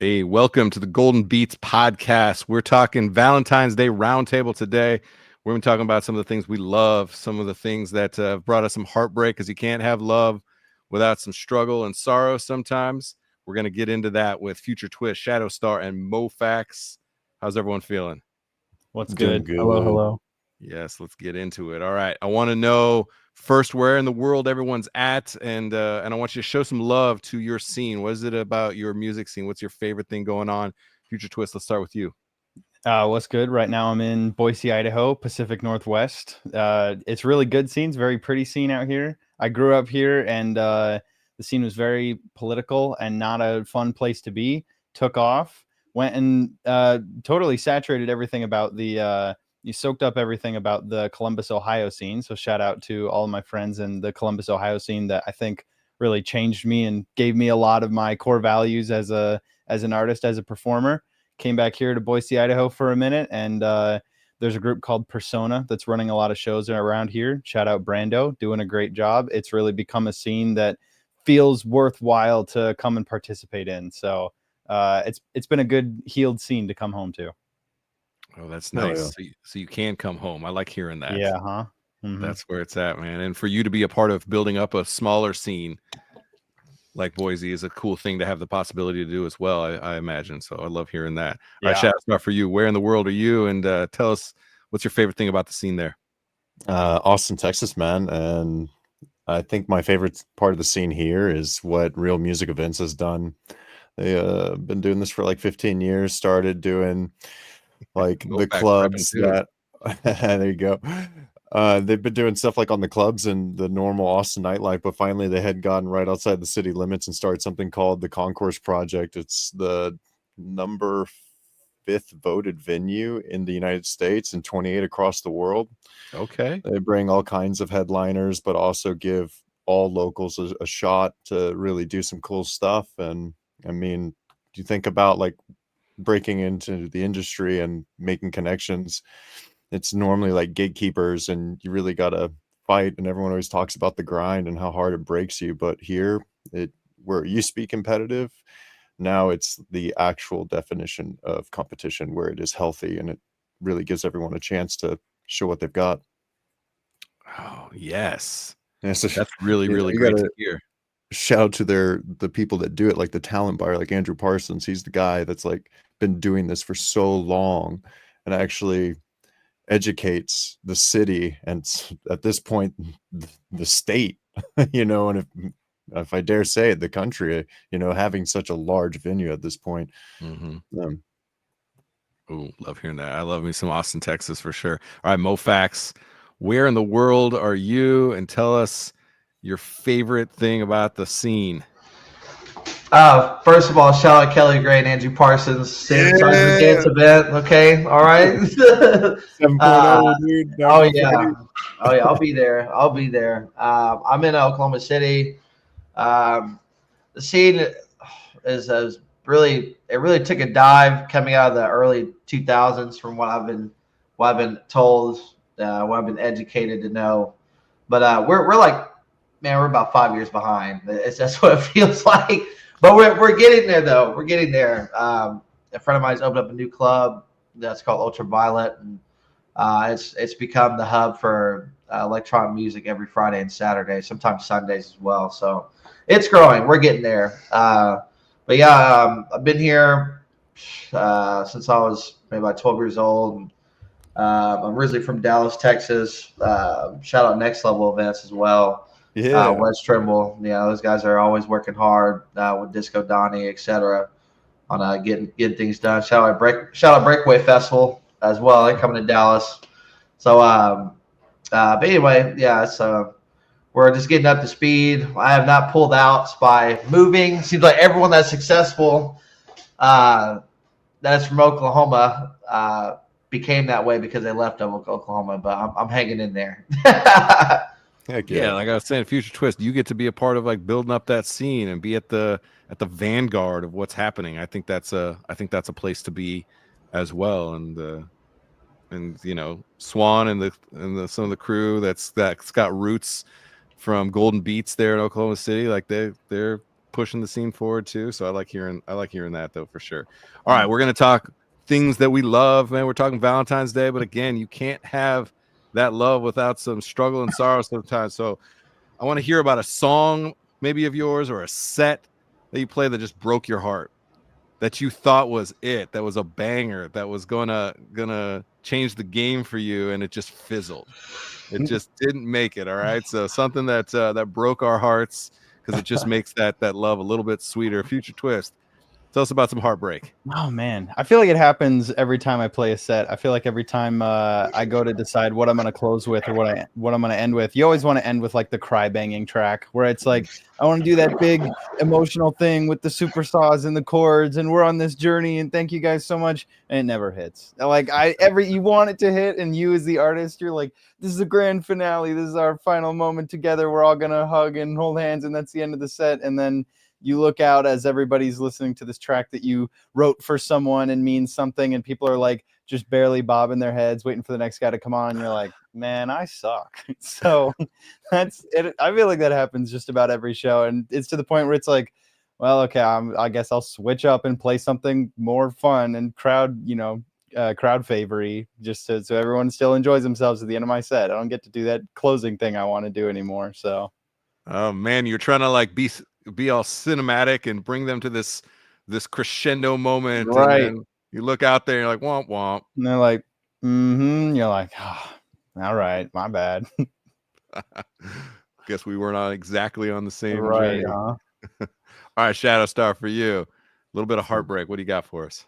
Hey, welcome to the Golden Beats podcast. We're talking Valentine's Day roundtable today. We're going to be talking about some of the things we love, some of the things that have brought us some heartbreak, because you can't have love without some struggle and sorrow sometimes. We're going to get into that with Future Twist, Shadow Star, and Mofax. How's everyone feeling? What's Doing good? Hello. Yes, let's get into it. All right. I want to know first where in the world everyone's at, and I want you to show some love to your scene. What is it about your music scene? What's your favorite thing going on? Future Twist, let's start with you. What's good? Right now I'm in Boise, Idaho, Pacific Northwest. It's really good scenes, very pretty scene out here. I grew up here, and the scene was very political and not a fun place to be. Took off, went and totally saturated everything about the you soaked up everything about the Columbus, Ohio scene. So shout out to all of my friends in the Columbus, Ohio scene that I think really changed me and gave me a lot of my core values as an artist, as a performer. Came back here to Boise, Idaho for a minute, and there's a group called Persona that's running a lot of shows around here. Shout out Brando, doing a great job. It's really become a scene that feels worthwhile to come and participate in. So it's been a good healed scene to come home to. Oh, that's nice. yeah. So you can come home. I like hearing that. Yeah, huh? That's where it's at, man. And for you to be a part of building up a smaller scene like Boise is a cool thing to have the possibility to do as well, I imagine. So I love hearing that. All right, Shadow Star, for you, where in the world are you? And tell us, what's your favorite thing about the scene there? Austin, Texas, man. And I think my favorite part of the scene here is what Real Music Events has done. They been doing this for like 15 years, started doing like the clubs that there you go. They've been doing stuff like on the clubs and the normal Austin nightlife, but finally they had gone right outside the city limits and started something called the Concourse Project. It's the number 5th voted venue in the United States and 28 across the world. Okay. They bring all kinds of headliners, but also give all locals a shot to really do some cool stuff. And I mean, you think about like breaking into the industry and making connections, it's normally like gatekeepers and you really got to fight, and everyone always talks about the grind and how hard it breaks you, but here where it used to be competitive, now it's the actual definition of competition where it is healthy and it really gives everyone a chance to show what they've got. Oh, yes. Yeah, so That's really, really you great gotta to hear. shout out to the people that do it, like the talent buyer, like Andrew Parsons. He's the guy that's like been doing this for so long and actually educates the city and at this point the state, and if I dare say it, the country, having such a large venue at this point. Oh, love hearing that. I love me some Austin, Texas for sure. All right, Mofax, where in the world are you? And tell us your favorite thing about the scene. First of all, shout out Kelly Gray and Andrew Parsons. Same size of the dance event. Okay, all right. 7.0, dude. Oh yeah, I'll be there. I'm in Oklahoma City. The scene is really took a dive coming out of the early 2000s from what I've been told, what I've been educated to know. But we're like, man, we're about 5 years behind. That's what it feels like. But we're getting there, though. We're getting there. A friend of mine's opened up a new club that's called Ultraviolet, and it's become the hub for electronic music every Friday and Saturday, sometimes Sundays as well. So it's growing. We're getting there. But yeah, I've been here since I was maybe about 12 years old. And, I'm originally from Dallas, Texas. Shout out Next Level Events as well. Yeah. Wes Trimble, those guys are always working hard with Disco Donnie, etc. on getting things done. Shout out Breakaway Festival as well. They're coming to Dallas. So, but anyway, yeah. So we're just getting up to speed. I have not pulled out by moving. Seems like everyone that's successful, that's from Oklahoma, became that way because they left Oklahoma. But I'm hanging in there. Heck yeah, like I was saying, Future Twist, you get to be a part of like building up that scene and be at the vanguard of what's happening. I think that's a place to be as well. And Swan and the some of the crew that's got roots from Golden Beats there in Oklahoma City, like they're pushing the scene forward too. So I like hearing that though for sure. All right, we're gonna talk things that we love, man. We're talking Valentine's Day, but again, you can't have that love without some struggle and sorrow sometimes. So I want to hear about a song maybe of yours or a set that you play that just broke your heart, that you thought was it, that was a banger, that was gonna change the game for you, and it just fizzled. It just didn't make it. All right. So something that that broke our hearts because it just makes that love a little bit sweeter. Future Twist. Tell us about some heartbreak. Oh man, I feel like it happens every time I play a set. I feel like every time I go to decide what I'm going to close with or what I'm going to end with, you always want to end with like the cry banging track where it's like I want to do that big emotional thing with the super saws and the chords, and we're on this journey, and thank you guys so much, and it never hits. Like you want it to hit, and you as the artist, you're like, this is the grand finale, this is our final moment together. We're all gonna hug and hold hands, and that's the end of the set, and then you look out as everybody's listening to this track that you wrote for someone and means something, and people are like just barely bobbing their heads waiting for the next guy to come on, and you're like, man, I suck. So that's it. I feel like that happens just about every show, and it's to the point where it's like, well, okay, I guess I'll switch up and play something more fun and crowd favory, just so everyone still enjoys themselves at the end of my set. I don't get to do that closing thing I want to do anymore. So oh man, you're trying to like be all cinematic and bring them to this crescendo moment, right? And then you look out there, and you're like, womp womp, and they're like, mm-hmm. You're like, oh, all right, my bad. Guess we weren't exactly on the same right, journey. huh? All right, Shadow Star, for you, a little bit of heartbreak. What do you got for us?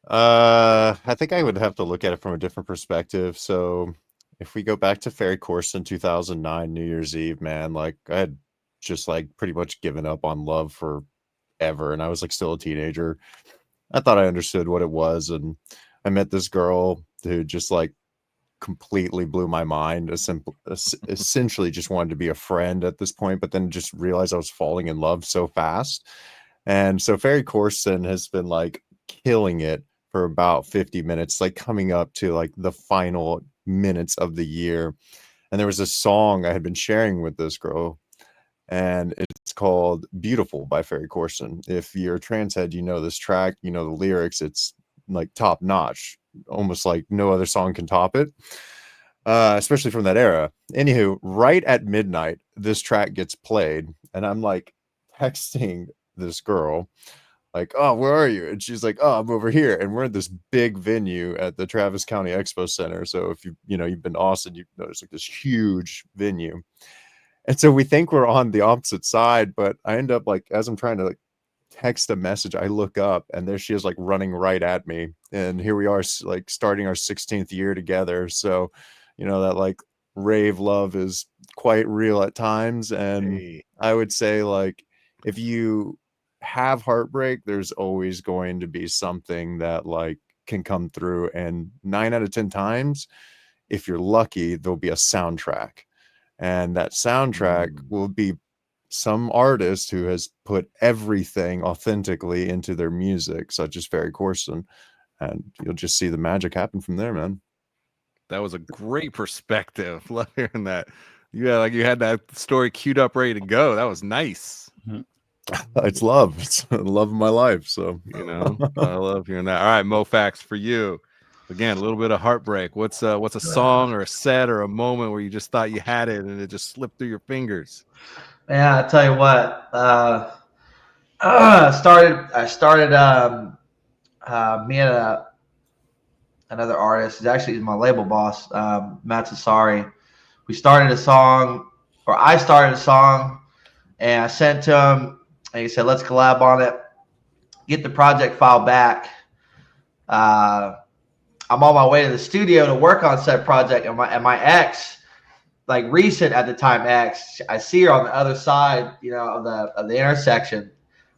I think I would have to look at it from a different perspective. So if we go back to Ferry Corson 2009 New Year's Eve, man, like I had just like pretty much given up on love forever, and I was like still a teenager. I thought I understood what it was, and I met this girl who just like completely blew my mind. Essentially just wanted to be a friend at this point, but then just realized I was falling in love so fast. And so Ferry Corson has been like killing it for about 50 minutes, like coming up to like the final minutes of the year. And there was a song I had been sharing with this girl, and it's called Beautiful by Ferry Corson. If you're a trans head, you know this track, you know the lyrics. It's like top notch, almost like no other song can top it, especially from that era. Anywho, right at midnight, this track gets played, and I'm like texting this girl, like, oh, where are you? And she's like, oh, I'm over here. And we're at this big venue at the Travis County Expo Center. So if you've been to Austin, you know, it's like this huge venue. And so we think we're on the opposite side, but I end up like, as I'm trying to like text a message, I look up and there she is like running right at me. And here we are like starting our 16th year together. So, you know, that like rave love is quite real at times. And Hey. I would say like, if you have heartbreak, there's always going to be something that like can come through. And 9 out of 10 times, if you're lucky, there'll be a soundtrack. And that soundtrack will be some artist who has put everything authentically into their music, such as Ferry Corson, and you'll just see the magic happen from there, man. That was a great perspective. Love hearing that. You had that story queued up, ready to go. That was nice. It's love. It's the love of my life. So I love hearing that. All right, Mofax, for you. Again, a little bit of heartbreak. What's a song or a set or a moment where you just thought you had it and it just slipped through your fingers? Yeah, I tell you what. I started me and another artist. He's actually my label boss, Matt Sassari. We started a song, or I started a song, and I sent to him, and he said, "Let's collab on it. Get the project file back." I'm on my way to the studio to work on said project, and my ex, like recent at the time ex, I see her on the other side, of the intersection.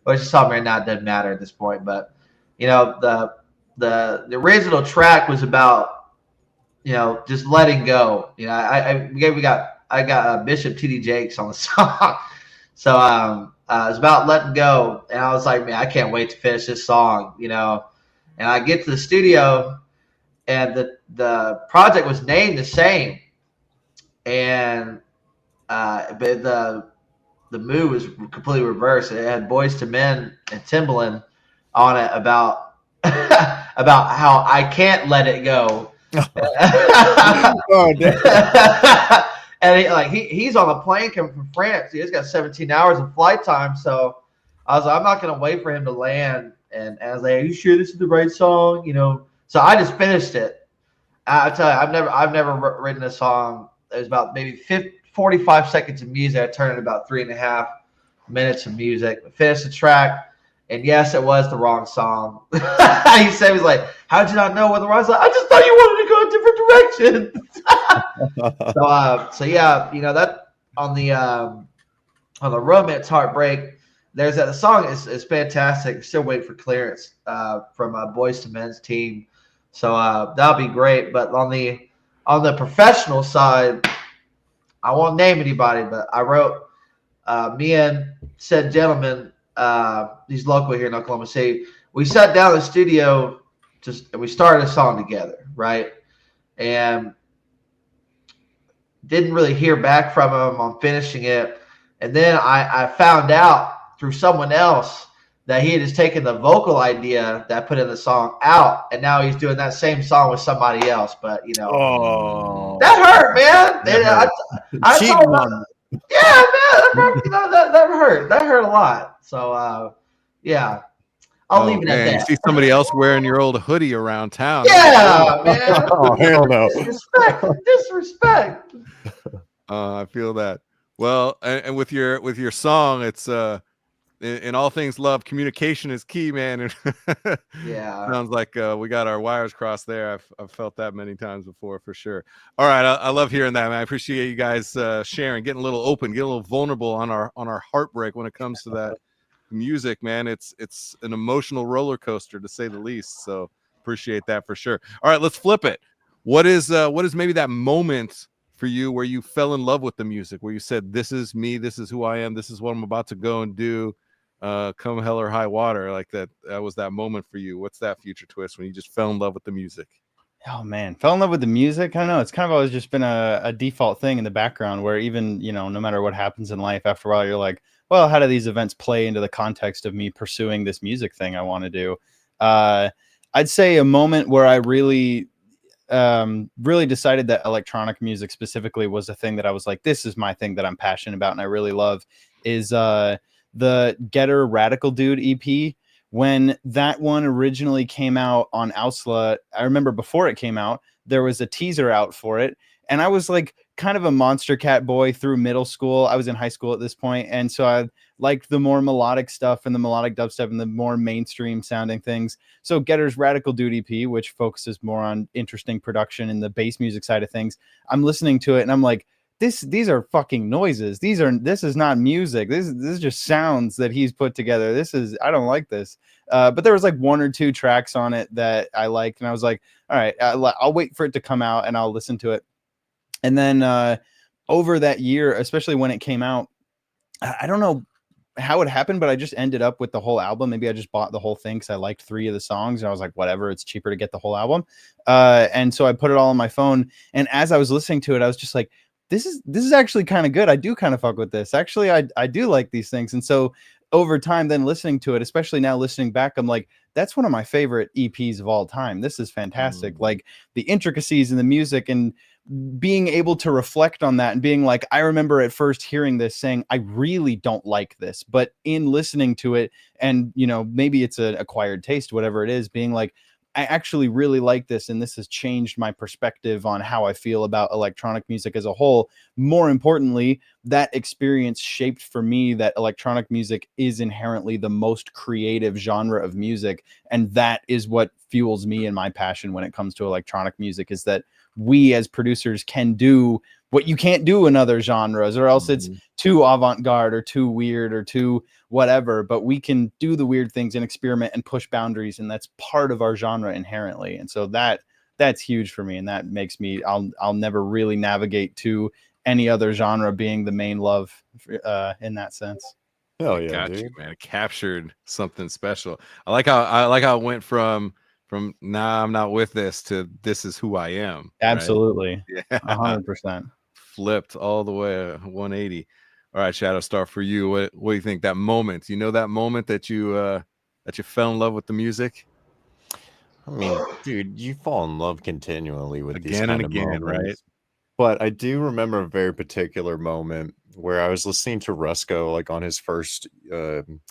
But she saw me now, it doesn't matter at this point. But the original track was about just letting go. I got Bishop TD Jakes on the song, so it's about letting go. And I was like, man, I can't wait to finish this song, And I get to the studio, and the project was named the same, and but the mood was completely reversed. It had Boys to Men and Timbaland on it about about how I can't let it go. Oh, damn. And he's on a plane coming from France. He's got 17 hours of flight time. So I was like, I'm not gonna wait for him to land. And I was like, are you sure this is the right song? You know. So I just finished it. I tell you, I've never written a song. It was about maybe 45 seconds of music. I turned it about 3.5 minutes of music. Finished the track. And yes, it was the wrong song. He said, he was like, how'd you not know what the wrong song? I just thought you wanted to go a different direction. So yeah, you know, that on the Romance Heartbreak, there's that the song is fantastic. Still waiting for clearance from Boys to Men's team. So that'll be great. But on the professional side, I won't name anybody, but I wrote me and said gentleman, he's local here in Oklahoma City. We sat down in the studio and we started a song together, right? And didn't really hear back from him on finishing it. And then I found out through someone else that he had just taken the vocal idea that I put in the song out, and now he's doing that same song with somebody else. But, you know, that hurt, man. I Cheating told on him, yeah, man, you know, that hurt. That hurt a lot. So, yeah, I'll leave it at You that. see somebody else wearing your old hoodie around town. Yeah, man. Oh, hell no. Disrespect. I feel that. Well, and with your song, it's in all things love, communication is key, man. And Yeah. sounds like we got our wires crossed there. I've felt that many times before, for sure. All right, I love hearing that, man. I appreciate you guys sharing, getting a little open, getting a little vulnerable on our heartbreak when it comes to that music, man. It's an emotional roller coaster, to say the least. So appreciate that for sure. All right, let's flip it. What is maybe that moment for you where you fell in love with the music, where you said, this is me, this is who I am, this is what I'm about to go and do, come hell or high water? Like that was that moment for you. What's that future twist when you just fell in love with the music? Oh man, fell in love with the music. I don't know. It's kind of always just been a default thing in the background where even, you know, no matter what happens in life, after a while, you're like, well, how do these events play into the context of me pursuing this music thing I want to do? I'd say a moment where I really decided that electronic music specifically was a thing that I was like, this is my thing that I'm passionate about and I really love, is the Getter Radical Dude EP. When that one originally came out on Ausla, I remember before it came out, there was a teaser out for it. And I was like kind of a Monster Cat boy through middle school. I was in high school at this point. And so I liked the more melodic stuff and the melodic dubstep and the more mainstream sounding things. So Getter's Radical Dude EP, which focuses more on interesting production and the bass music side of things, I'm listening to it and I'm like, these are fucking noises. This is not music. This is just sounds that he's put together. I don't like this. But there was like one or two tracks on it that I liked, and I was like, all right, I'll wait for it to come out and I'll listen to it. And then over that year, especially when it came out, I don't know how it happened, but I just ended up with the whole album. Maybe I just bought the whole thing because I liked 3 of the songs, and I was like, whatever, it's cheaper to get the whole album. And so I put it all on my phone. And as I was listening to it, I was just like, this is actually kind of good. I do kind of fuck with this. Actually, I do like these things. And so over time, then listening to it, especially now listening back, I'm like, that's one of my favorite EPs of all time. This is fantastic. Like the intricacies in the music and being able to reflect on that and being like, I remember at first hearing this saying, I really don't like this, but in listening to it, and, you know, maybe it's an acquired taste, whatever it is, being like, I actually really like this, and this has changed my perspective on how I feel about electronic music as a whole. More importantly, that experience shaped for me that electronic music is inherently the most creative genre of music, and that is what fuels me and my passion when it comes to electronic music, is that we as producers can do what you can't do in other genres, or else it's too avant-garde or too weird or too whatever, but we can do the weird things and experiment and push boundaries, and that's part of our genre inherently. And so that's huge for me, and that makes me, I'll never really navigate to any other genre being the main love in that sense. Hell yeah, Got dude. you, man. It captured something special. I like how it went from nah, I'm not with this to this is who I am. Absolutely. Right? Yeah. 100%. Flipped all the way 180. All right, Shadow Star, for you, what do you think? That moment, that moment that you fell in love with the music I mean, dude, you fall in love continually with these again and kind of again, right? moments. But I do remember a very particular moment where I was listening to Rusko, like on his first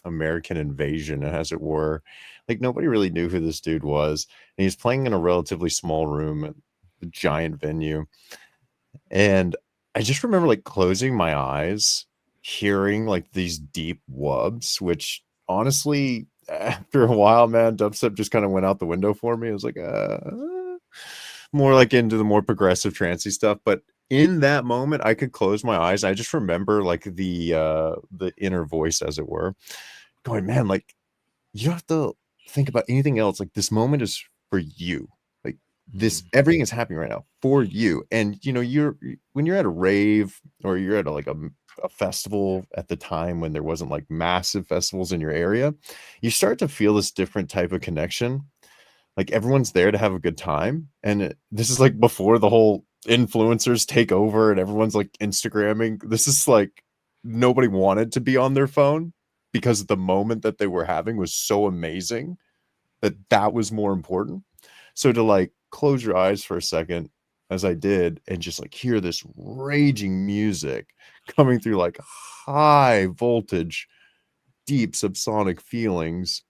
American invasion, as it were. Like nobody really knew who this dude was, and he was playing in a relatively small room at a giant venue. And I just remember like closing my eyes, hearing like these deep wubs, which honestly, after a while, man, dubstep just kind of went out the window for me. It was like, more like into the more progressive trancey stuff. But in that moment, I could close my eyes. I just remember like the inner voice, as it were, going, man, like you don't have to think about anything else. Like this moment is for you. Like this, everything is happening right now for you. And when you're at a rave or you're at a festival at the time when there wasn't like massive festivals in your area, you start to feel this different type of connection. Like everyone's there to have a good time. And this is like before the whole influencers take over and everyone's like Instagramming. This is like nobody wanted to be on their phone because the moment that they were having was so amazing that was more important. So to like close your eyes for a second, as I did, and just like hear this raging music coming through like high voltage, deep subsonic feelings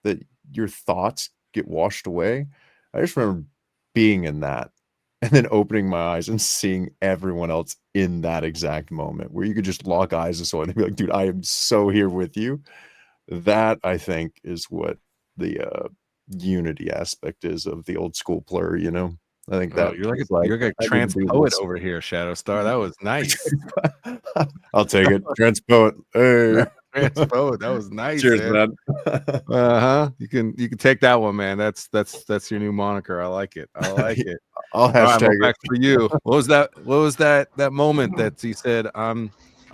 that your thoughts get washed away. I just remember being in that and then opening my eyes and seeing everyone else in that exact moment where you could just lock eyes with someone and be like, dude, I am so here with you. That I think is what the unity aspect is of the old school Plur, I think that you're was like a I trans didn't do poet this. over here, Shadow Star. That was nice. I'll take it. Trans poet. Hey. Trans poet. That was nice. Cheers, man. You can take that one, man. That's your new moniker. I like it. I'll hashtag back it for you. What was that moment that he said, I'm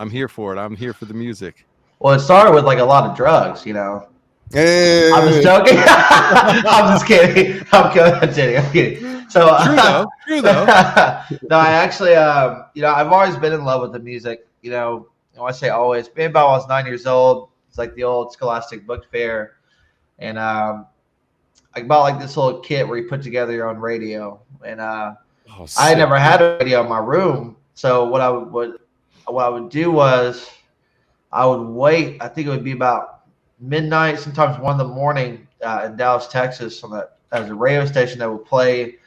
here for it. I'm here for the music. Well, it started with like a lot of drugs, Hey. I'm just joking. I'm just kidding. I'm kidding. So True though. No, I actually, I've always been in love with the music. When I say always, maybe about when I was 9 years old. It's like the old Scholastic Book Fair, and I bought like this little kit where you put together your own radio. And I never had a radio in my room, so what I would do was I would wait. I think it would be about midnight, sometimes 1 a.m. In Dallas, Texas, as a radio station that would play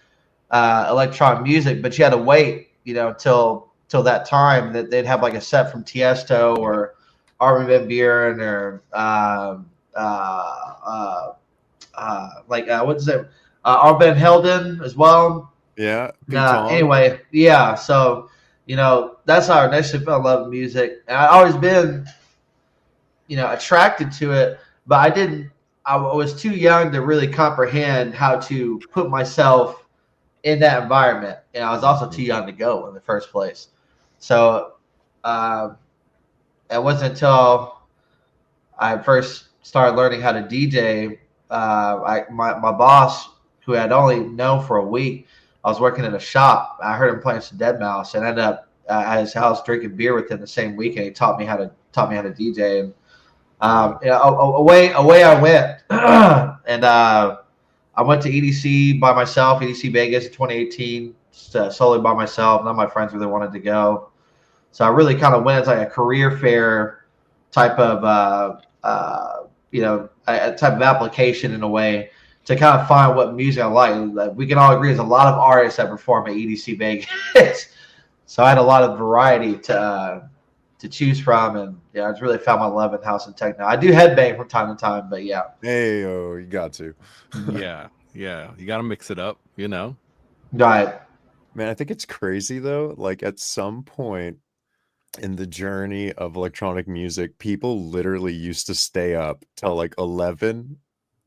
electronic music, but you had to wait, till that time that they'd have like a set from Tiesto or Armin van Buuren or what's it? Arben Helden as well. Yeah. Anyway, yeah. So that's how I initially fell in love with music, and I've always been attracted to it, but I was too young to really comprehend how to put myself in that environment. And I was also too young to go in the first place. So it wasn't until I first started learning how to DJ. My boss, who I had only known for a week, I was working in a shop. I heard him playing some Deadmau5 and ended up at his house drinking beer with him the same weekend. He taught me how to DJ. And away I went, and I went to EDC by myself, EDC Vegas in 2018, solely by myself. None of my friends really wanted to go, so I really kind of went as like a career fair type of a type of application in a way to kind of find what music I like. We can all agree there's a lot of artists that perform at EDC Vegas, so I had a lot of variety to choose from, and I just really found my love in house and techno. I do headbang from time to time, but yeah. Hey, you got to. Yeah. You got to mix it up, Right. Man, I think it's crazy though. Like at some point in the journey of electronic music, people literally used to stay up till like 11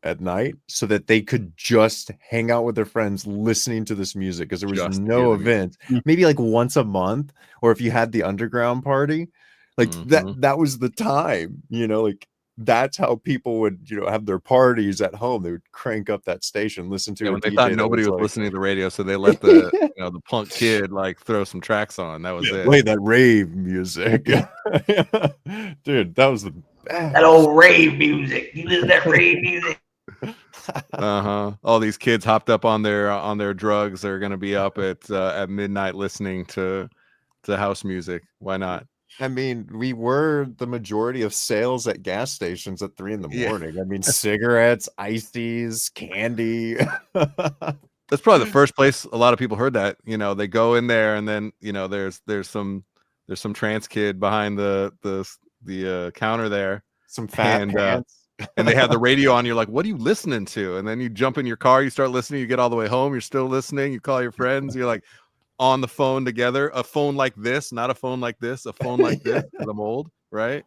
at night so that they could just hang out with their friends listening to this music because there was no event. Maybe like once a month, or if you had the underground party, like that was the time, like that's how people would, have their parties at home. They would crank up that station, listen to a when they DJ thought that nobody was like, listening to the radio, so they let the the punk kid like throw some tracks on. That was it. play that rave music. Dude, that was the best. That old rave music. You listen to that rave music. All these kids hopped up on their drugs. They're gonna be up at midnight listening to house music. Why not? I mean, we were the majority of sales at gas stations at 3 a.m. I mean, cigarettes, ices, candy. That's probably the first place a lot of people heard that. They go in there, and then there's some trans kid behind the counter there, some fat pants. And they have the radio on. You're like, what are you listening to? And then you jump in your car, you start listening, you get all the way home, you're still listening, you call your friends, you're like on the phone together, a phone like this, not a phone like this, a phone like this, because I'm old, right?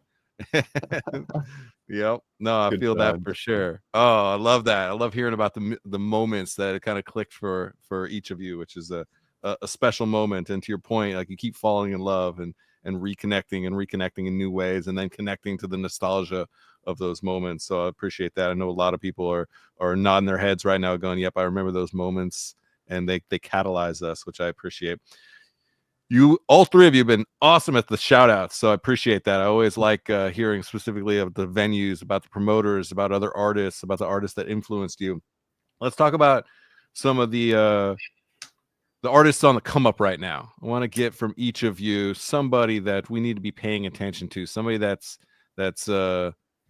Yep. No, I feel that for sure. Oh, I love that. I love hearing about the moments that it kind of clicked for each of you, which is a special moment. And to your point, like you keep falling in love and reconnecting in new ways, and then connecting to the nostalgia of those moments. So I appreciate that. I know a lot of people are nodding their heads right now going, yep, I remember those moments, and they catalyze us, which I appreciate. You, all three of you, have been awesome at the shout outs, so I appreciate that. I always like hearing specifically of the venues, about the promoters, about other artists, about the artists that influenced you. Let's talk about some of the artists on the come up right now. I want to get from each of you somebody that we need to be paying attention to, somebody that's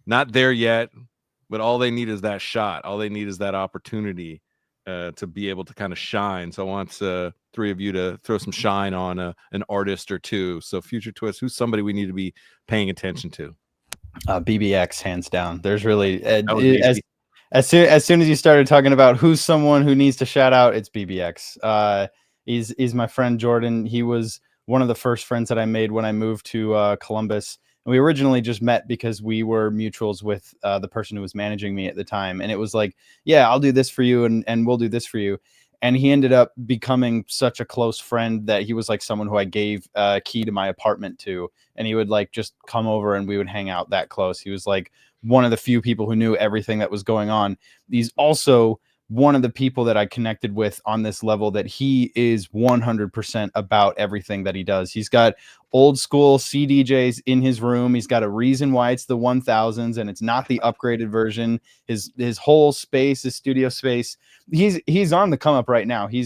not there yet, but all they need is that shot. All they need is that opportunity to be able to kind of shine. So I want three of you to throw some shine on an artist or two. So Future Twist, who's somebody we need to be paying attention to? BBX, hands down. There's really as soon as you started talking about who's someone who needs to shout out, it's BBX. He's my friend Jordan. He was one of the first friends that I made when I moved to Columbus. And we originally just met because we were mutuals with the person who was managing me at the time. And it was like, yeah, I'll do this for you and we'll do this for you. And he ended up becoming such a close friend that he was like someone who I gave a key to my apartment to. And he would like just come over and we would hang out that close. He was like one of the few people who knew everything that was going on. He's also one of the people that I connected with on this level, that he is 100% about everything that he does. He's got old school CDJs in his room. He's got a reason why it's the 1000s and it's not the upgraded version. His whole space, his studio space, he's on the come up right now. He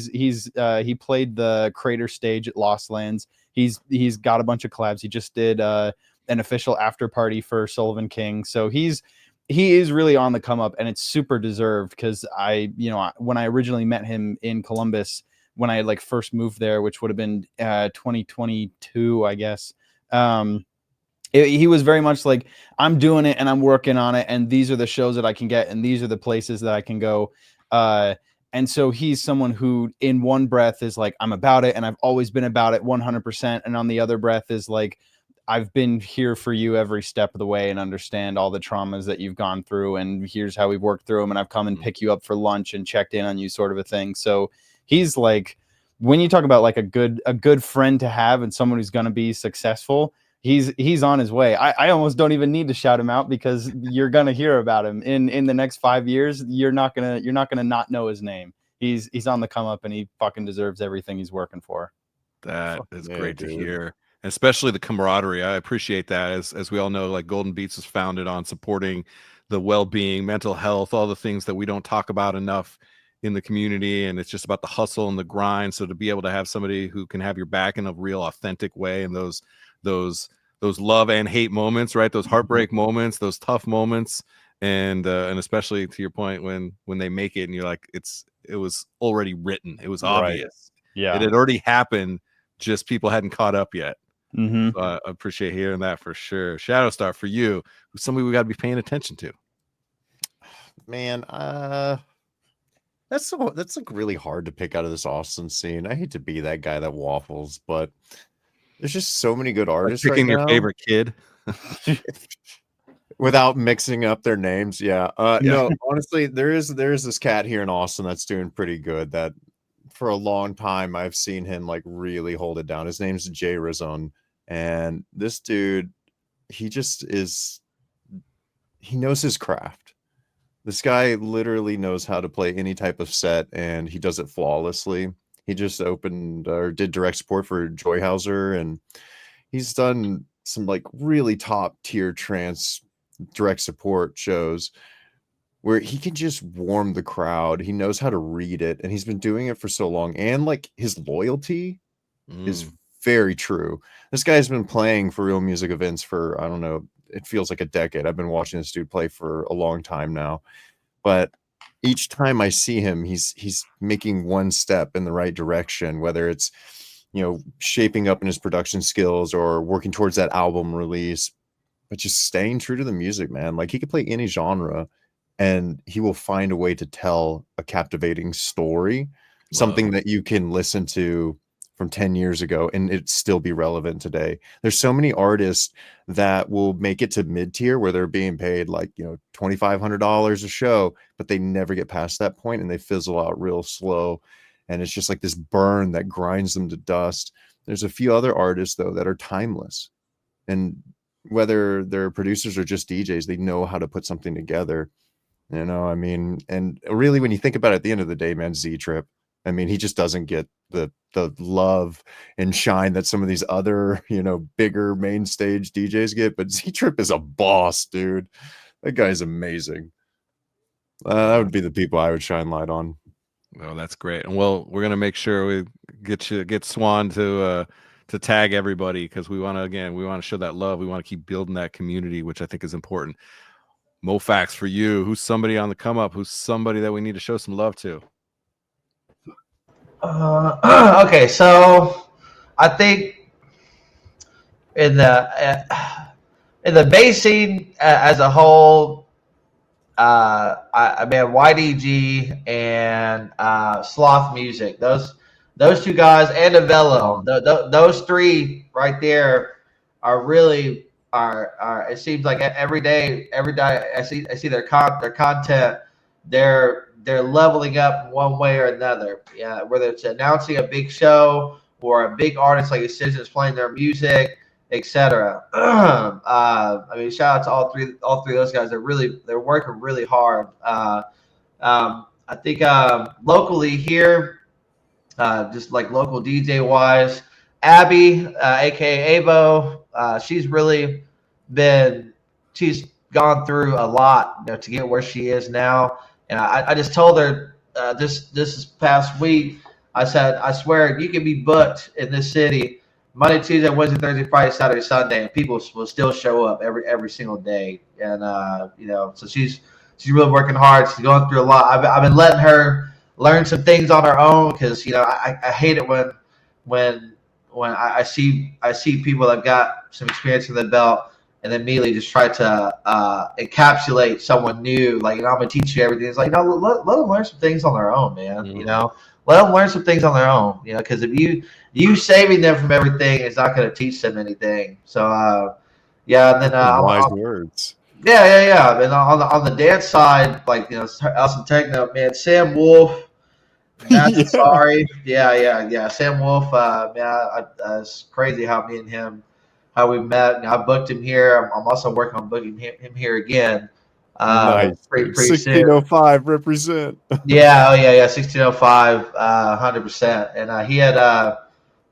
played the Crater stage at Lost Lands. He's got a bunch of collabs. He just did an official after party for Sullivan King. So he is really on the come up, and it's super deserved because when I originally met him in Columbus, when I had like first moved there, which would have been 2022, I guess. He was very much like, I'm doing it and I'm working on it, and these are the shows that I can get, and these are the places that I can go. And so he's someone who in one breath is like, I'm about it, and I've always been about it 100%. And on the other breath is like, I've been here for you every step of the way and understand all the traumas that you've gone through. And here's how we've worked through them. And I've come and pick you up for lunch and checked in on you, sort of a thing. So he's like, when you talk about like a good friend to have and someone who's going to be successful, he's on his way. I almost don't even need to shout him out because you're going to hear about him in the next 5 years. You're not going to not know his name. He's on the come up, and he fucking deserves everything he's working for. That is great to hear. Especially the camaraderie. I appreciate that. As we all know, like Golden Beats is founded on supporting the well-being, mental health, all the things that we don't talk about enough in the community. And it's just about the hustle and the grind. So to be able to have somebody who can have your back in a real authentic way, and those love and hate moments, right? Those heartbreak moments, those tough moments, and especially to your point when they make it and you're like, it was already written. It was obvious. Right. Yeah. It had already happened. Just people hadn't caught up yet. Mm-hmm. So I appreciate hearing that for sure. Shadow Star, for you, who's somebody we got to be paying attention to? Man, that's like really hard to pick out of this Austin scene. I hate to be that guy that waffles, but there's just so many good artists. Like picking right your now. favorite kid without mixing up their names. Yeah. No, honestly, there is this cat here in Austin that's doing pretty good. That for a long time I've seen him like really hold it down. His name's Jay Rizon. And this dude, he's he knows his craft. This guy literally knows how to play any type of set, and he does it flawlessly. He just opened or did direct support for Joyhauser, and he's done some like really top tier trance direct support shows where he can just warm the crowd. He knows how to read it, and he's been doing it for so long. And like his loyalty is very true. This guy's been playing for real music events for, I don't know, it feels like a decade. I've been watching this dude play for a long time now. But each time I see him, he's making one step in the right direction, whether it's, you know, shaping up in his production skills or working towards that album release, but just staying true to the music, man. Like he could play any genre and he will find a way to tell a captivating story, something that you can listen to from 10 years ago and it still be relevant today. There's so many artists that will make it to mid-tier where they're being paid like, you know, $2,500 a show, but they never get past that point and they fizzle out real slow. And it's just like this burn that grinds them to dust. There's a few other artists though that are timeless, and whether they're producers or just DJs, they know how to put something together. You know, I mean, and really when you think about it, at the end of the day, man, Z-Trip, I mean, he just doesn't get the love and shine that some of these other, you know, bigger main stage DJs get. But Z-Trip is a boss, dude. That guy's amazing. That would be the people I would shine light on. Oh, that's great. And well, we're gonna make sure we get Swan to tag everybody, because we want to show that love. We want to keep building that community, which I think is important. Mofax, for you, who's somebody on the come up? Who's somebody that we need to show some love to? Okay, so I think in the bass scene as a whole, I mean YDG and Sloth Music, those two guys, and Avello, those three right there are really are. It seems like every day I see their content. They're leveling up one way or another. Yeah, whether it's announcing a big show or a big artist like Incision is playing their music, etc. I mean, shout out to all three of those guys. They're working really hard. I think locally here, just like local DJ wise, Abby, aka Abo, she's gone through a lot, you know, to get where she is now. And I just told her this past week, I said, I swear you can be booked in this city Monday, Tuesday, Wednesday, Thursday, Friday, Saturday, Sunday, and people will still show up every single day. And you know, so she's really working hard. She's going through a lot. I've been letting her learn some things on her own, because you know I hate it when I see people that got some experience in the belt and then immediately just try to encapsulate someone new. Like, you know, I'm gonna teach you everything. It's like, no, let them learn some things on their own, man. Mm-hmm. You know, let them learn some things on their own. You know, because if you saving them from everything is not going to teach them anything. So yeah, and then wise words. Yeah. And on the dance side, like, you know, Elson Techno, man, Sam Wolf. Sorry. Yeah. Sam Wolf. Man, it's crazy how me and him, how we met. I booked him here. I'm also working on booking him here again. Nice. Pretty 1605 soon. Represent. Yeah. 1605. 100%. And he had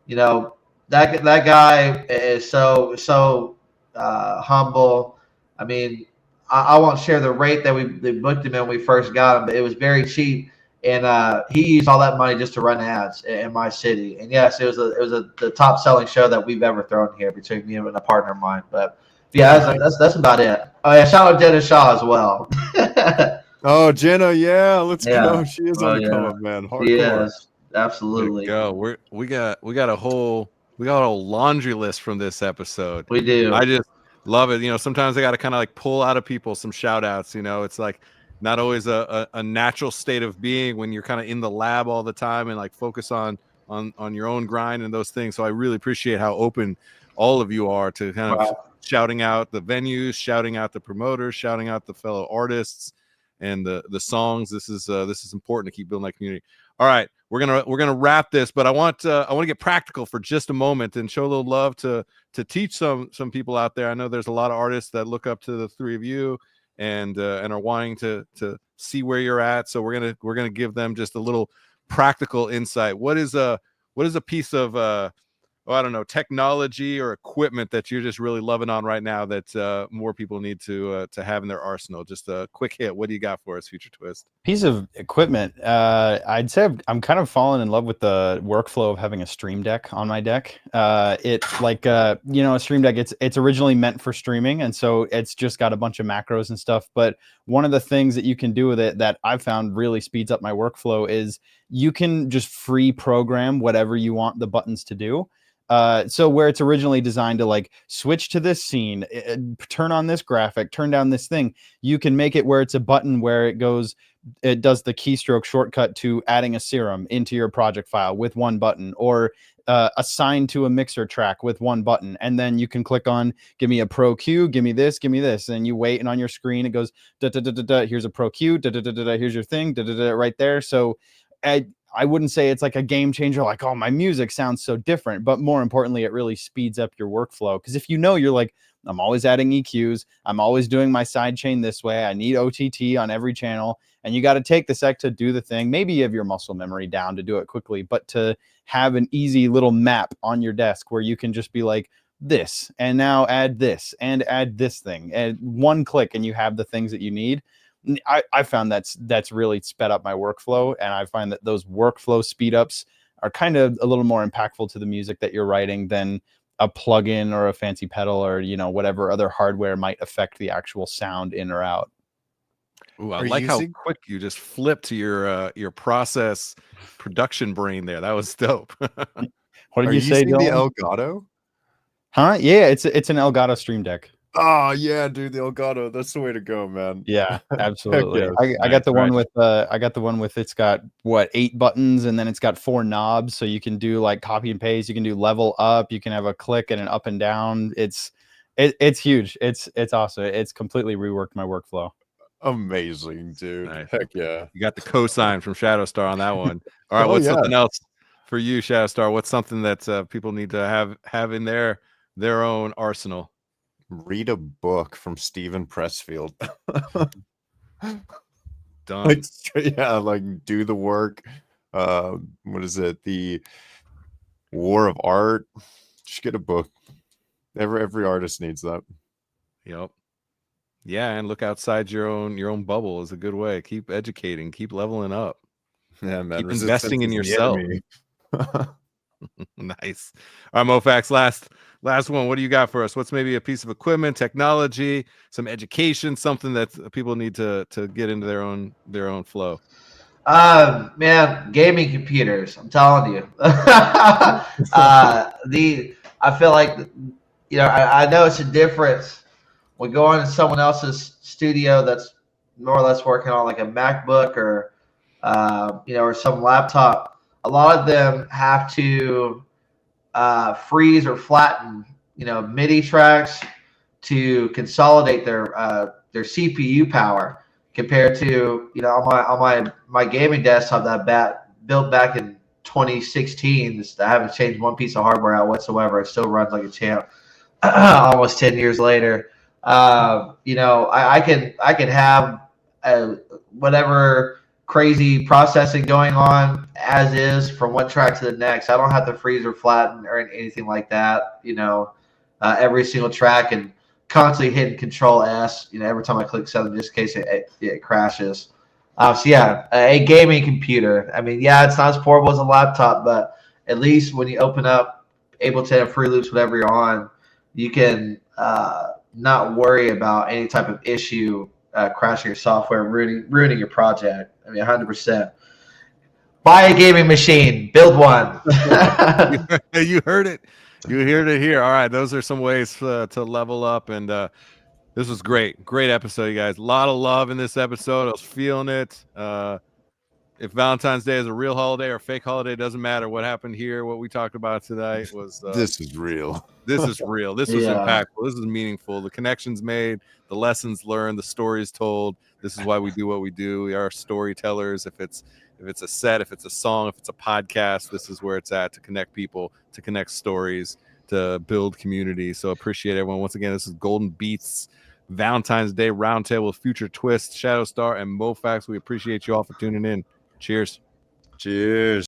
you know, that guy is so humble. I mean, I won't share the rate that they booked him in when we first got him, but it was very cheap. And he used all that money just to run ads in my city. And yes, it was the top selling show that we've ever thrown here between me and a partner of mine. But yeah, that's about it. Oh yeah, shout out Jenna Shaw as well. Oh, Jenna, yeah, let's go. She is on the come up, man. Hardcore. Yes, absolutely. Go. We got a whole laundry list from this episode. We do. I just love it. You know, sometimes I got to kind of like pull out of people some shout outs. You know, it's like not always a natural state of being when you're kind of in the lab all the time and like focus on your own grind and those things. So I really appreciate how open all of you are to kind of shouting out the venues, shouting out the promoters, shouting out the fellow artists and the songs. This is important to keep building that community. All right, we're gonna wrap this, but I want to get practical for just a moment and show a little love to teach some people out there. I know there's a lot of artists that look up to the three of you and are wanting to see where you're at. So we're gonna give them just a little practical insight. What is a piece of I don't know, technology or equipment that you're just really loving on right now that more people need to have in their arsenal? Just a quick hit. What do you got for us, Future Twist? Piece of equipment. I'd say I'm kind of falling in love with the workflow of having a Stream Deck on my deck. It's like a Stream Deck. It's originally meant for streaming, and so it's just got a bunch of macros and stuff. But one of the things that you can do with it that I've found really speeds up my workflow is you can just free program whatever you want the buttons to do. So where it's originally designed to like switch to this scene, turn on this graphic, turn down this thing, you can make it where it's a button where it does the keystroke shortcut to adding a serum into your project file with one button, or assign to a mixer track with one button. And then you can click on, give me a pro cue, give me this. And you wait, and on your screen, it goes, da, da, da, da, da, here's a pro cue, da, da, da, da, da, here's your thing, da, da, da, right there. So I wouldn't say it's like a game changer, like, oh, my music sounds so different, but more importantly, it really speeds up your workflow. Because if you're like, I'm always adding EQs, I'm always doing my side chain this way, I need OTT on every channel, and you got to take the sec to do the thing. Maybe you have your muscle memory down to do it quickly, but to have an easy little map on your desk where you can just be like, this, and now add this, and add this thing, and one click, and you have the things that you need. I found that's really sped up my workflow, and I find that those workflow speed ups are kind of a little more impactful to the music that you're writing than a plugin or a fancy pedal or whatever other hardware might affect the actual sound in or out. Ooh, I like how quick you just flipped to your process production brain there. That was dope. What did you say, Dylan? The Elgato? Huh? Yeah, it's an Elgato Stream Deck. Oh yeah, dude, the Elgato. That's the way to go, man. Yeah, absolutely. Yes. I got the one with it's got 8 buttons, and then it's got 4 knobs, so you can do like copy and paste. You can do level up. You can have a click and an up and down. It's huge. It's awesome. It's completely reworked my workflow. Amazing, dude. Nice. Heck yeah. You got the cosign from Shadowstar on that one. All right, what's something else for you, Shadowstar? What's something that people need to have in their own arsenal? Read a book from Stephen Pressfield. Done. Like do the work. What is it? The War of Art. Just get a book. Every artist needs that. Yep. Yeah, and look outside your own bubble is a good way. Keep educating, keep leveling up. Yeah, man. Keep investing in yourself. Nice. All right, Mofax, last one. What do you got for us? What's maybe a piece of equipment, technology, some education, something that people need to get into their own flow? Man, gaming computers. I'm telling you. I feel like I know it's a difference. We go into someone else's studio that's more or less working on like a MacBook or or some laptop. A lot of them have to freeze or flatten, MIDI tracks to consolidate their CPU power compared to, on my gaming desktop that built back in 2016. I haven't changed one piece of hardware out whatsoever. It still runs like a champ. Almost 10 years later, I can have whatever crazy processing going on as is from one track to the next. I don't have to freeze or flatten or anything like that. Every single track, and constantly hitting Control S. Every time I click something, just in case it crashes. So yeah, a gaming computer. I mean, yeah, it's not as portable as a laptop, but at least when you open up Ableton, Free Loops, whatever you're on, you can not worry about any type of issue crashing your software, ruining your project. I mean, 100%. Buy a gaming machine. Build one. You heard it. You heard it here. All right, those are some ways to level up, and this was great episode, you guys. A lot of love in this episode. I was feeling it. If Valentine's Day is a real holiday or fake holiday, doesn't matter. What happened here, what we talked about tonight was this is real. This is real. This was impactful. This is meaningful. The connections made, the lessons learned, the stories told. This is why we do what we do. We are storytellers. If it's a set, if it's a song, if it's a podcast, this is where it's at, to connect people, to connect stories, to build community. So appreciate everyone. Once again, this is Golden Beats Valentine's Day Roundtable with Future Twist, Shadow Star, and Mofax. We appreciate you all for tuning in. Cheers. Cheers.